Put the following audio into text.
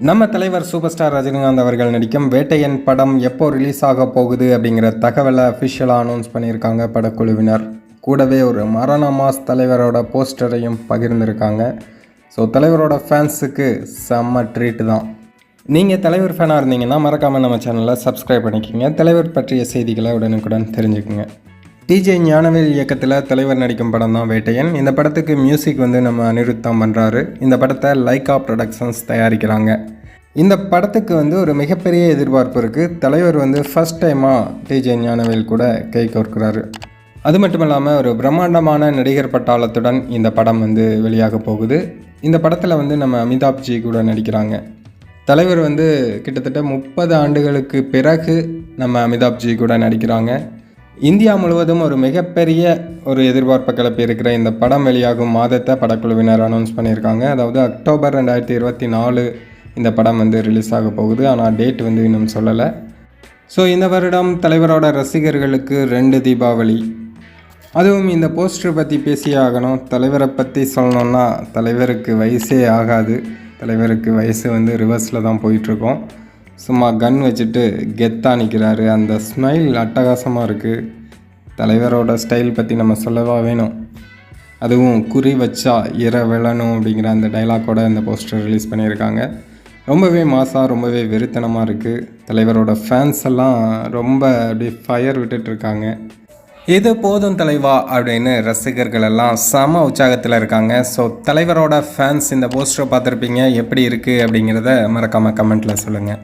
நம்ம தலைவர் super star Rajinikanth அவர்கள் நடிக்கும் வேட்டையன் படம் எப்போ ரிலீஸ் ஆக போகுது அப்படிங்கிற தகவலை அஃபிஷியலாக அனௌன்ஸ் பண்ணியிருக்காங்க படக்குழுவினர். கூடவே ஒரு மரண மாஸ் தலைவரோட போஸ்டரையும் பகிர்ந்திருக்காங்க. ஸோ தலைவரோட ஃபேன்ஸுக்கு செம்ம ட்ரீட்டு தான். நீங்கள் தலைவர் ஃபேனாக இருந்தீங்கன்னா மறக்காமல் நம்ம சேனலை சப்ஸ்கிரைப் பண்ணிக்கோங்க. தலைவர் பற்றிய செய்திகளை உடனுக்குடன் தெரிஞ்சுக்குங்க. டிஜே ஞானவேல் இயக்கத்தில் தலைவர் நடிக்கும் படம் தான் வேட்டையன். இந்த படத்துக்கு மியூசிக் நம்ம அனிருத் தான் பண்ணுறாரு. இந்த படத்தை லைக்கா ப்ரொடக்ஷன்ஸ் தயாரிக்கிறாங்க. இந்த படத்துக்கு ஒரு மிகப்பெரிய எதிர்பார்ப்பு இருக்குது. தலைவர் ஃபஸ்ட் டைமாக டிஜே ஞானவேல் கூட கை கோர்க்கிறாரு. அது மட்டும் இல்லாமல் ஒரு பிரம்மாண்டமான நடிகர் பட்டாளத்துடன் இந்த படம் வெளியாக போகுது. இந்த படத்தில் நம்ம அமிதாப்ஜி கூட நடிக்கிறாங்க. தலைவர் கிட்டத்தட்ட 30 ஆண்டுகளுக்கு பிறகு நம்ம அமிதாப்ஜி கூட நடிக்கிறாங்க. இந்தியா முழுவதும் ஒரு மிகப்பெரிய எதிர்பார்ப்பை கிளப்பி இருக்கிற இந்த படம் வெளியாகும் மாதத்தை படக்குழுவினர் அனௌன்ஸ் பண்ணியிருக்காங்க. அதாவது அக்டோபர் 2024 இந்த படம் ரிலீஸ் ஆக போகுது. ஆனால் டேட் இன்னும் சொல்லலை. ஸோ இந்த வருடம் தலைவரோட ரசிகர்களுக்கு 2 தீபாவளி. அதுவும் இந்த போஸ்டர் பற்றி பேசியே ஆகணும். தலைவரை பற்றி சொல்லணுன்னா தலைவருக்கு வயசே ஆகாது. தலைவருக்கு வயசு ரிவர்ஸில் தான் போயிட்டுருக்கோம். சும்மா கன் வச்சுட்டு கெத்தாக நிற்கிறாரு. அந்த ஸ்மைல் அட்டகாசமாக இருக்குது. தலைவரோட ஸ்டைல் பற்றி நம்ம சொல்லவா வேணும். அதுவும் குறி வச்சா விழணும் அப்படிங்கிற அந்த டைலாக்கோட இந்த போஸ்டர் ரிலீஸ் பண்ணியிருக்காங்க. ரொம்பவே மாசாக ரொம்பவே வெறித்தனமாக இருக்குது. தலைவரோட ஃபேன்ஸ் எல்லாம் ரொம்ப அப்படி ஃபயர் விட்டுட்ருக்காங்க. இது போதும் தலைவா அப்படின்னு ரசிகர்கள் எல்லாம் செம உற்சாகத்தில் இருக்காங்க. ஸோ தலைவரோட ஃபேன்ஸ் இந்த போஸ்டரை பார்த்துருப்பீங்க. எப்படி இருக்குது அப்படிங்கிறத மறக்காமல் கமெண்ட்டில் சொல்லுங்கள்.